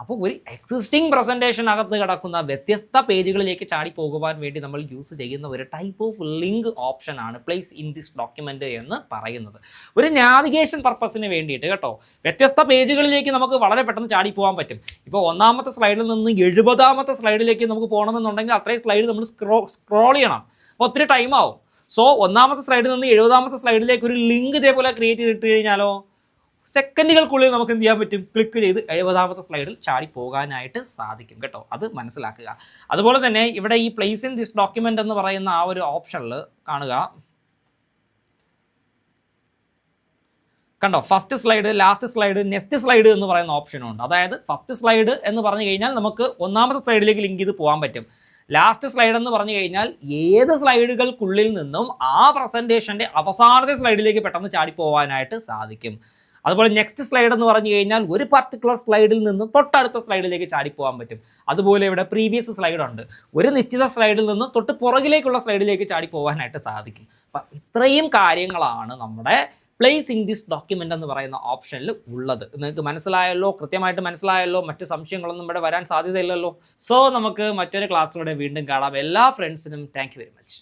അപ്പോൾ ഒരു എക്സിസ്റ്റിംഗ് പ്രസൻറ്റേഷനകത്ത് കിടക്കുന്ന വ്യത്യസ്ത പേജുകളിലേക്ക് ചാടി പോകുവാൻ വേണ്ടി നമ്മൾ യൂസ് ചെയ്യുന്ന ഒരു ടൈപ്പ് ഓഫ് ലിങ്ക് ഓപ്ഷനാണ് പ്ലേസ് ഇൻ ദിസ് ഡോക്യുമെൻ്റ് എന്ന് പറയുന്നത്. ഒരു നാവിഗേഷൻ പർപ്പസിന് വേണ്ടിയിട്ട് കേട്ടോ, വ്യത്യസ്ത പേജുകളിലേക്ക് നമുക്ക് വളരെ പെട്ടെന്ന് ചാടി പോകാൻ പറ്റും. ഇപ്പോൾ 1ാമത്തെ സ്ലൈഡിൽ നിന്ന് 70ാമത്തെ സ്ലൈഡിലേക്ക് നമുക്ക് പോകണമെന്നുണ്ടെങ്കിൽ അത്രയും സ്ലൈഡ് നമ്മൾ സ്ക്രോൾ ചെയ്യണം. അപ്പോൾ ഒത്തിരി ടൈം ആവും. സോ 1ാമത്തെ സ്ലൈഡിൽ നിന്ന് 70ാമത്തെ സ്ലൈഡിലേക്ക് ഒരു ലിങ്ക് ഇതേപോലെ ക്രിയേറ്റ് ചെയ്തിട്ട് കഴിഞ്ഞാലോ സെക്കൻഡുകൾക്കുള്ളിൽ നമുക്ക് എന്ത് ചെയ്യാൻ പറ്റും, ക്ലിക്ക് ചെയ്ത് 70ാമത്തെ സ്ലൈഡിൽ ചാടി പോകാനായിട്ട് സാധിക്കും കേട്ടോ. അത് മനസ്സിലാക്കുക. അതുപോലെ തന്നെ ഇവിടെ ഈ പ്ലേസ് ഇൻ ദിസ് ഡോക്യുമെൻ്റ് എന്ന് പറയുന്ന ആ ഒരു ഓപ്ഷനിൽ കാണുക, കണ്ടോ, first slide, last slide, next slide എന്ന് പറയുന്ന ഓപ്ഷനും ഉണ്ട്. അതായത് ഫസ്റ്റ് സ്ലൈഡ് എന്ന് പറഞ്ഞു കഴിഞ്ഞാൽ നമുക്ക് 1ാമത്തെ സ്ലൈഡിലേക്ക് ലിങ്ക് ചെയ്ത് പോകാൻ പറ്റും. ലാസ്റ്റ് സ്ലൈഡ് എന്ന് പറഞ്ഞു കഴിഞ്ഞാൽ ഏത് സ്ലൈഡുകൾക്കുള്ളിൽ നിന്നും ആ പ്രസൻറ്റേഷൻ്റെ അവസാനത്തെ സ്ലൈഡിലേക്ക് പെട്ടെന്ന് ചാടി പോകാനായിട്ട് സാധിക്കും. അതുപോലെ നെക്സ്റ്റ് സ്ലൈഡ് എന്ന് പറഞ്ഞു കഴിഞ്ഞാൽ ഒരു പർട്ടിക്കുലർ സ്ലൈഡിൽ നിന്ന് തൊട്ടടുത്ത സ്ലൈഡിലേക്ക് ചാടിപ്പോകാൻ പറ്റും. അതുപോലെ ഇവിടെ പ്രീവിയസ് സ്ലൈഡ് ഉണ്ട്. ഒരു നിശ്ചിത സ്ലൈഡിൽ നിന്ന് തൊട്ട് പുറകിലേക്കുള്ള സ്ലൈഡിലേക്ക് ചാടിപ്പോകാനായിട്ട് സാധിക്കും. അപ്പം ഇത്രയും കാര്യങ്ങളാണ് നമ്മുടെ പ്ലേസ് ഇൻ ദിസ് ഡോക്യുമെൻ്റ് എന്ന് പറയുന്ന ഓപ്ഷനിൽ ഉള്ളത്. നിങ്ങൾക്ക് മനസ്സിലായല്ലോ, കൃത്യമായിട്ട് മനസ്സിലായല്ലോ, മറ്റ് സംശയങ്ങളൊന്നും ഇവിടെ വരാൻ സാധ്യതയില്ലല്ലോ. സോ നമുക്ക് മറ്റൊരു ക്ലാസ്സിലൂടെ വീണ്ടും കാണാം. എല്ലാ ഫ്രണ്ട്സിനും താങ്ക് യു വെരി മച്ച്.